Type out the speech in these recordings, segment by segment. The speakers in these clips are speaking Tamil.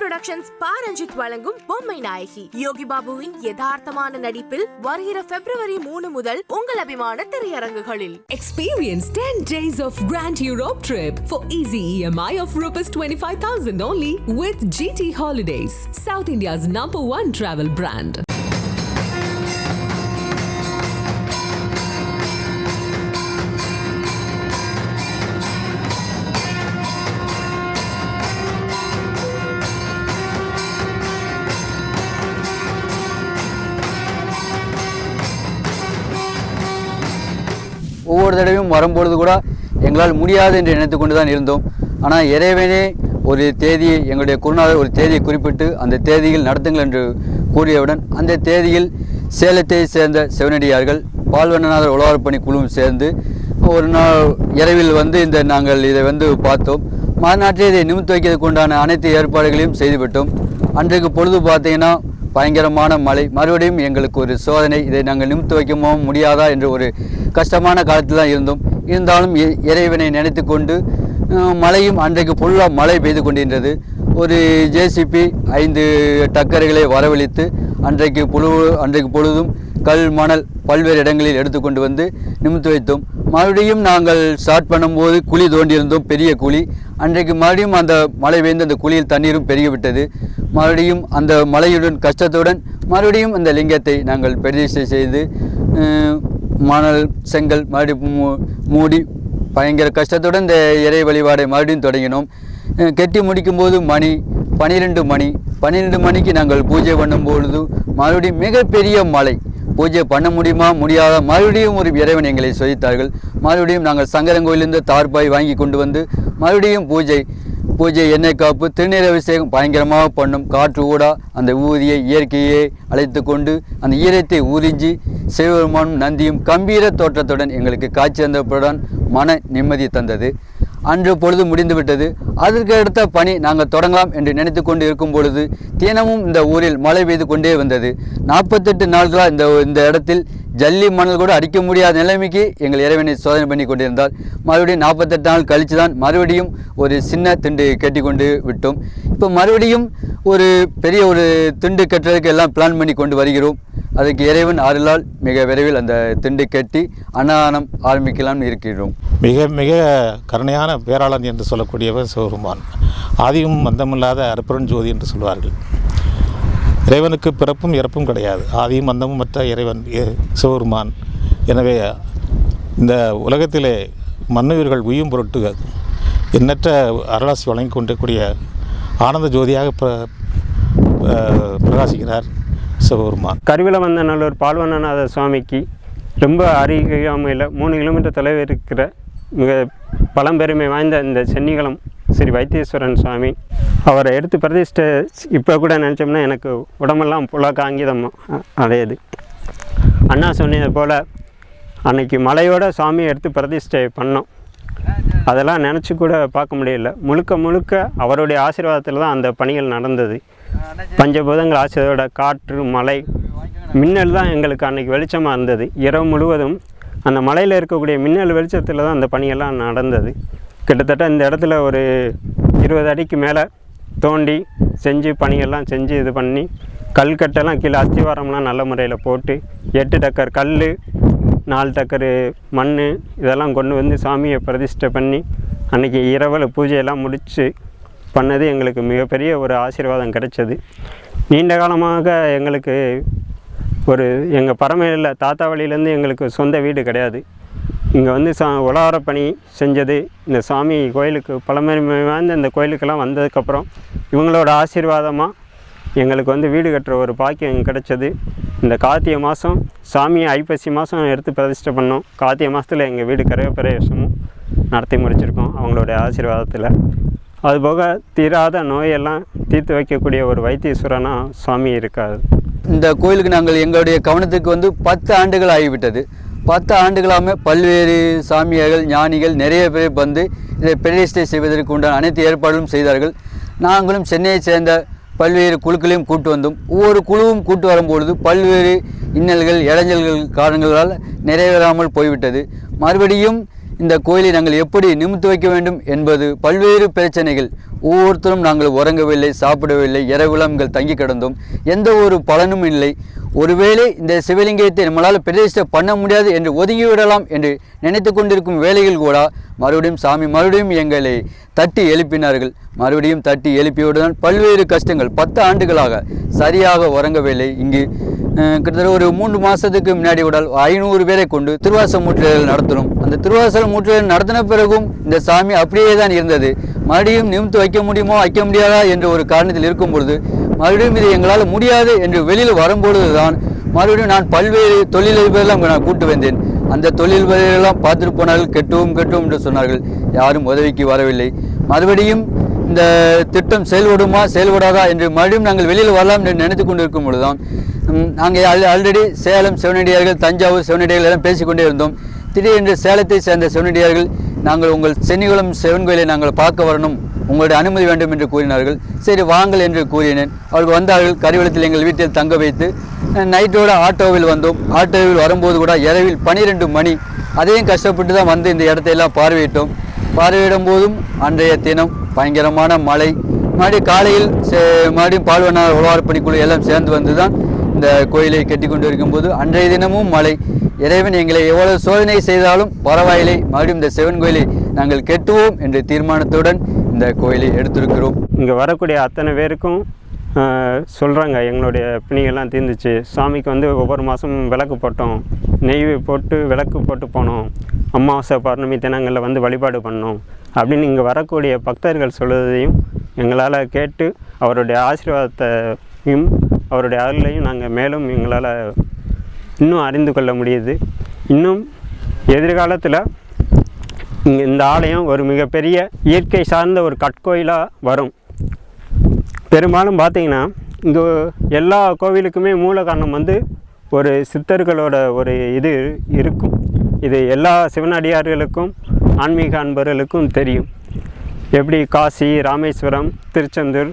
புரொடக்ஷன்ஸ் பாரஞ்சித் வழங்கும் பொம்மை நாயகி யோகி பாபுவின் யதார்த்தமான நடிப்பில் வருகிற February 3 முதல் உங்கள் அபிமான திரையரங்குகளில். Experience 10 days of Grand Europe trip for easy EMI of ₹25,000 only with GT Holidays, South India's #1 travel brand. ஒவ்வொரு தடவையும் வரும்பொழுது கூட எங்களால் முடியாது என்று நினைத்து கொண்டு தான் இருந்தோம். ஆனால் இறைவனே ஒரு தேதியை, எங்களுடைய குருநாதர் ஒரு தேதியை குறிப்பிட்டு அந்த தேதியில் நடத்துங்கள் என்று கூறியவுடன் அந்த தேதியில் சேலத்தை சேர்ந்த சிவனடியார்கள் பால்வண்ணநாதர் உழவார்பணி குழுவும் சேர்ந்து ஒரு நாள் இரவில் நாங்கள் இதை பார்த்தோம். மறுநாட்டில் இதை நிமித்து வைக்கிறதுக்கு உண்டான அனைத்து ஏற்பாடுகளையும் செய்துவிட்டோம். அன்றைக்கு பொழுது பார்த்தீங்கன்னா பயங்கரமான மழை, மறுபடியும் எங்களுக்கு ஒரு சோதனை. இதை நாங்கள் நிமித்து வைக்க முடியாதா என்ற ஒரு கஷ்டமான காலத்தில் தான் இருந்தோம். இருந்தாலும் இறைவனை நினைத்து கொண்டு மழையும் அன்றைக்கு ஃபுல்லாக மழை பெய்து கொண்டிருந்தது. ஒரு ஜேசிபி 5 டக்கர்களை வரவழைத்து அன்றைக்கு பொழுதும் கல் மணல் பல்வேறு இடங்களில் எடுத்துக்கொண்டு நிமித்து வைத்தோம். மறுபடியும் நாங்கள் ஸ்டார்ட் பண்ணும்போது குழி தோண்டியிருந்தோம், பெரிய குழி. அன்றைக்கு மறுபடியும் அந்த மழை பெய்ந்து அந்த குழியில் தண்ணீரும் பெருகிவிட்டது. மறுபடியும் அந்த மழையுடன் கஷ்டத்துடன் மறுபடியும் அந்த லிங்கத்தை நாங்கள் பிரதிஷ்டை செய்து மணல் செங்கல் மறுபடியும் மூடி பயங்கர கஷ்டத்துடன் இந்த இறை வழிபாடை மறுபடியும் தொடங்கினோம். கெட்டி முடிக்கும்போது மணி 12 மணிக்கு நாங்கள் பூஜை பண்ணும்பொழுது மறுபடியும் மிகப்பெரிய மழை. பூஜை பண்ண முடியுமா முடியாத மறுபடியும் ஒரு இறைவன் எங்களை சோதித்தார்கள். மறுபடியும் நாங்கள் சங்கரங்கோயிலிருந்து தார்பாய் வாங்கி கொண்டு மறுபடியும் பூஜை எண்ணெய் காப்பு திருநீர் அபிஷேகம் பயங்கரமாக பண்ணும். காற்று ஊடா அந்த ஊதியை இயற்கையை அழைத்து கொண்டு அந்த ஈரத்தை உறிஞ்சி சிவபெருமானும் நந்தியும் கம்பீர தோற்றத்துடன் எங்களுக்கு காட்சி தந்தவுடன் மன நிம்மதி தந்தது. அன்று பொழுது முடிந்துவிட்டது. அதற்கு அடுத்த பணி நாங்கள் தொடங்கலாம் என்று நினைத்து கொண்டு இருக்கும் பொழுது தினமும் இந்த ஊரில் மழை பெய்து கொண்டே வந்தது. 48 நாட்களாக இந்த இடத்தில் ஜல்லி மணல் கூட அடிக்க முடியாத நிலைமைக்கு எங்கள் இறைவனை சோதனை பண்ணி கொண்டிருந்தால் மறுபடியும் 48 நாள் கழித்து தான் மறுபடியும் ஒரு சின்ன திண்டு கட்டி கொண்டு விட்டோம். இப்போ மறுபடியும் ஒரு பெரிய ஒரு திண்டு கட்டுறதுக்கு எல்லாம் பிளான் பண்ணி கொண்டு வருகிறோம். அதுக்கு இறைவன் அருளால் மிக விரைவில் அந்த திண்டு கட்டி அன்னதானம் ஆரம்பிக்கலாம்னு இருக்கிறோம். மிக மிக கருணையான பேராளன் என்று சொல்லக்கூடியவர் சிவபெருமான். ஆதியும் அந்தமில்லாத அருட்பெருஞ்சோதி என்று சொல்வார்கள். இறைவனுக்கு பிறப்பும் இறப்பும் கிடையாது. ஆதியும் அந்தமும் மற்ற இறைவன் சிவபெருமான். எனவே இந்த உலகத்திலே மண்ணுயிர்கள் உயும் பொருட்டு எண்ணற்ற அருளாசி வழங்கி கொண்டிருக்கூடிய ஆனந்த ஜோதியாக பிரகாசிக்கிறார் சிவபெருமான். கருவிலவந்தநல்லூர் பால்வண்ணநாத சுவாமிக்கு ரொம்ப அருகாமையில் 3 கிலோமீட்டர் தொலைவில் இருக்கிற மிக பழம்பெருமை வாய்ந்த இந்த சென்னிகுளம் ஸ்ரீ வைத்தீஸ்வரன் சுவாமி, அவரை எடுத்து பிரதிஷ்டை இப்போ கூட நினச்சோம்னா எனக்கு உடம்பெல்லாம் புலக்க ஆங்கிதம் அடையுது. அண்ணா சொன்னது போல் அன்னைக்கு மலையோட சுவாமியை எடுத்து பிரதிஷ்டை பண்ணோம். அதெல்லாம் நினச்சி கூட பார்க்க முடியல. முழுக்க அவருடைய ஆசீர்வாதத்தில் தான் அந்த பணிகள் நடந்தது. பஞ்சபூதங்கள் ஆசீர்வாதோட காற்று மழை மின்னல் தான் எங்களுக்கு அன்றைக்கி வெளிச்சமாக இருந்தது. இரவு முழுவதும் அந்த மலையில் இருக்கக்கூடிய மின்னல் வெளிச்சத்தில் தான் அந்த பணியெல்லாம் நடந்தது. கிட்டத்தட்ட இந்த இடத்துல ஒரு 20 அடிக்கு மேலே தோண்டி செஞ்சு பணியெல்லாம் செஞ்சு இது பண்ணி கல்கட்டெல்லாம் கீழே அஸ்திவாரம்லாம் நல்ல முறையில் போட்டு 8 டக்கர் கல் 4 டக்கர் மண் இதெல்லாம் கொண்டு சாமியை பிரதிஷ்டை பண்ணி அன்றைக்கி இரவில் பூஜையெல்லாம் முடித்து பண்ணது எங்களுக்கு மிகப்பெரிய ஒரு ஆசீர்வாதம் கிடைச்சது. நீண்ட காலமாக எங்களுக்கு எங்கள் பரமையில் தாத்தா வழியிலேருந்து எங்களுக்கு சொந்த வீடு கிடையாது. இங்கே உழவார பணி செஞ்சது இந்த சாமி கோயிலுக்கு பழமைமை வாய்ந்த இந்த கோயிலுக்கெல்லாம் வந்ததுக்கப்புறம் இவங்களோட ஆசீர்வாதமாக எங்களுக்கு வீடு கட்டுற ஒரு பாக்கியம் கிடைச்சது. இந்த கார்த்திகை மாதம் சாமியை ஐப்பசி மாதம் எடுத்து பிரதிஷ்டை பண்ணோம். கார்த்திகை மாதத்தில் எங்கள் வீடு கரகப்பிரவேசமும் நடத்தி முடிச்சிருக்கோம் அவங்களுடைய ஆசீர்வாதத்தில். அதுபோக தீராத நோயெல்லாம் தீர்த்து வைக்கக்கூடிய ஒரு வைத்தீஸ்வரனாக சுவாமி இருக்காது. இந்த கோயிலுக்கு நாங்கள் எங்களுடைய கவனத்துக்கு 10 ஆண்டுகள் ஆகிவிட்டது. 10 ஆண்டுகளாக பல்வேறு சாமியார்கள் ஞானிகள் நிறைய பேர் இதை பிரதிஷ்டை செய்வதற்கு உண்டான அனைத்து ஏற்பாடுகளும் செய்தார்கள். நாங்களும் சென்னையை சேர்ந்த பல்வேறு குழுக்களையும் கூட்டு வந்தோம். ஒவ்வொரு குழுவும் கூட்டு வரும்பொழுது பல்வேறு இன்னல்கள் இடைஞ்சல்கள் காரணங்களால் நிறைவேறாமல் போய்விட்டது. மறுபடியும் இந்த கோயிலை நாங்கள் எப்படி நிமித்து வைக்க வேண்டும் என்பது பல்வேறு பிரச்சனைகள். ஒவ்வொருத்தரும் நாங்கள் உறங்கவில்லை, சாப்பிடவில்லை, இரவுலங்கள் தங்கி கிடந்தோம், எந்த ஒரு பலனும் இல்லை. ஒருவேளை இந்த சிவலிங்கத்தை நம்மளால் பிரதிஷ்டை பண்ண முடியாது என்று ஒதுங்கிவிடலாம் என்று நினைத்து கொண்டிருக்கும் வேளையில் கூட மறுபடியும் எங்களை தட்டி எழுப்பினார்கள். மறுபடியும் தட்டி எழுப்பியவுடன் பல்வேறு கஷ்டங்கள். 10 ஆண்டுகளாக சரியாக உறங்கவில்லை. இங்கு கிட்டத்தட்ட ஒரு 3 மாதத்துக்கு முன்னாடி விடால் 500 பேரை கொண்டு திருவாசல் முற்றுகைகள் நடத்தணும். அந்த திருவாசல் முற்றுகைகள் நடத்தின பிறகும் இந்த சாமி அப்படியே தான் இருந்தது. மறுபடியும் நிமித்து வைக்க முடியுமோ வைக்க முடியாதா என்ற ஒரு காரணத்தில் இருக்கும் பொழுது மறுபடியும் இது எங்களால் முடியாது என்று வெளியில் வரும்பொழுது தான் மறுபடியும் நான் பல்வேறு தொழிலதிபரெல்லாம் நான் கூட்டு வந்தேன். அந்த தொழிலதிபரெல்லாம் பார்த்துட்டு போனார்கள். கெட்டுவோம் என்று சொன்னார்கள். யாரும் உதவிக்கு வரவில்லை. மறுபடியும் இந்த திட்டம் செயல்படாதா என்று மறுபடியும் நாங்கள் வெளியில் வரலாம் என்று நினைத்து கொண்டு இருக்கும் பொழுதுதான் நாங்கள் ஆல்ரெடி சேலம் சிவனடியார்கள், தஞ்சாவூர் சிவனடியார்கள் எல்லாம் பேசிக்கொண்டே இருந்தோம். திடீரென்று சேலத்தை சேர்ந்த சிவனடியார்கள், நாங்கள் உங்கள் சென்னிகுளம் சிவன் கோயிலை நாங்கள் பார்க்க வரணும், உங்களுடைய அனுமதி வேண்டும் என்று கூறினார்கள். சரி வாங்கள் என்று கூறினேன். அவர்கள் வந்தார்கள். கரிவலத்தில் எங்கள் வீட்டில் தங்க வைத்து நைட்டோட ஆட்டோவில் வந்தோம். ஆட்டோவில் வரும்போது கூட இரவில் 12 மணி. அதையும் கஷ்டப்பட்டு தான் வந்து இந்த இடத்தையெல்லாம் பார்வையிட்டோம். பார்வையிடும் போதும் அன்றைய தினம் பயங்கரமான மழை. மறுபடியும் காலையில் மறுபடியும் பால்வனார் உழவார்பணிக்குழு எல்லாம் சேர்ந்து வந்து தான் இந்த கோயிலை கட்டி கொண்டு இருக்கும்போது அன்றைய தினமும் மழை. இறைவன் எங்களை எவ்வளவு சோதனை செய்தாலும் பரவாயில்லை, மறுபடியும் இந்த சிவன் கோயிலை நாங்கள் கெட்டுவோம் என்ற தீர்மானத்துடன் இந்த கோயிலை எடுத்திருக்கிறோம். இங்கே வரக்கூடிய அத்தனை பேருக்கும் சொல்கிறாங்க, எங்களுடைய பிணிகள்லாம் தீர்ந்துச்சு. சாமிக்கு வந்து ஒவ்வொரு மாதமும் விளக்கு போட்டோம், நெய் போட்டு விளக்கு போட்டு போனோம், அமாவாசை பௌர்ணமி தினங்களில் வந்து வழிபாடு பண்ணோம் அப்படின்னு இங்கே வரக்கூடிய பக்தர்கள் சொல்வதையும் எங்களால் கேட்டு அவருடைய ஆசீர்வாதத்தையும் அவருடைய அருளையும் நாங்கள் மேலும் எங்களால் இன்னும் அறிந்து கொள்ள முடியுது. இன்னும் எதிர்காலத்தில் இங்கே இந்த ஆலயம் ஒரு மிகப்பெரிய இயற்கை சார்ந்த ஒரு கட்கோயிலாக வரும். பெரும்பாலும் பார்த்திங்கன்னா இங்கே எல்லா கோவிலுக்குமே மூல காரணம் வந்து ஒரு சித்தர்களோட ஒரு இது இருக்கும். இது எல்லா சிவனடியார்களுக்கும் ஆன்மீக அன்பர்களுக்கும் தெரியும். எப்படி காசி, ராமேஸ்வரம், திருச்செந்தூர்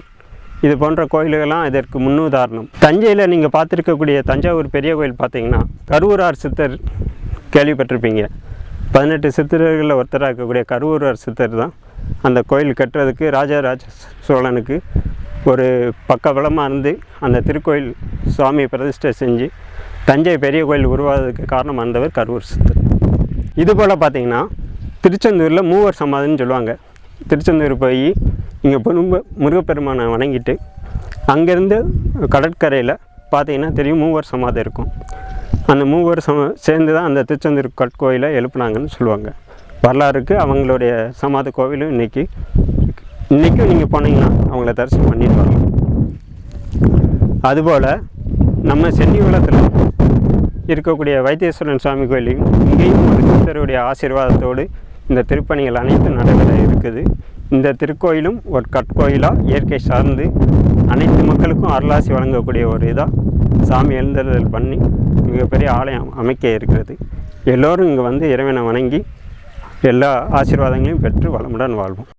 இது போன்ற கோயில்கள்லாம் இதற்கு முன்னுதாரணம். தஞ்சையில் நீங்கள் பார்த்துருக்கக்கூடிய தஞ்சாவூர் பெரிய கோயில் பார்த்திங்கன்னா கருவூரார் சித்தர் கேள்விப்பட்டிருப்பீங்க. 18 சித்தர்களில் ஒருத்தராக இருக்கக்கூடிய கருவூரார் சித்தர் தான் அந்த கோயில் கட்டுறதுக்கு ராஜராஜ சோழனுக்கு ஒரு பக்கபலமாக இருந்து அந்த திருக்கோயில் சுவாமியை பிரதிஷ்டை செஞ்சு தஞ்சை பெரிய கோயில் உருவாவதுக்கு காரணம் இருந்தவர் கருவூர் சித்தர். இதுபோல் பார்த்திங்கன்னா திருச்செந்தூரில் மூவர் சமாதின்னு சொல்லுவாங்க. திருச்செந்தூர் போய் இங்கே முருகப்பெருமானை வணங்கிட்டு அங்கேருந்து கடற்கரையில் பார்த்திங்கன்னா தெரியும் மூவர் சமாதி இருக்கும். அந்த மூவர் சேர்ந்து தான் அந்த திருச்செந்தூர் கற்கோயிலை எழுப்புனாங்கன்னு சொல்லுவாங்க. வரலாறுக்கு அவங்களுடைய சமாதி கோவிலும் இன்றைக்கும் நீங்கள் போனீங்கன்னா அவங்கள தரிசனம் பண்ணிட்டு வரலாம். அதுபோல் நம்ம சென்னிகுளத்தில் இருக்கக்கூடிய வைத்தீஸ்வரன் சுவாமி கோயிலையும் இங்கேயும் ஒரு சித்தருடைய ஆசீர்வாதத்தோடு இந்த திருப்பணிகள் அனைத்தும் நடைபெற இருக்குது. இந்த திருக்கோயிலும் ஒரு கற்கோயிலாக இயற்கை சார்ந்து அனைத்து மக்களுக்கும் அருளாசி வழங்கக்கூடிய ஒரு இதாக சாமி எழுந்தருளல் பண்ணி மிகப்பெரிய ஆலயம் அமைக்க இருக்கிறது. எல்லோரும் இங்கே வந்து இறைவனை வணங்கி எல்லா ஆசீர்வாதங்களையும் பெற்று வளமுடன் வாழ்வோம்.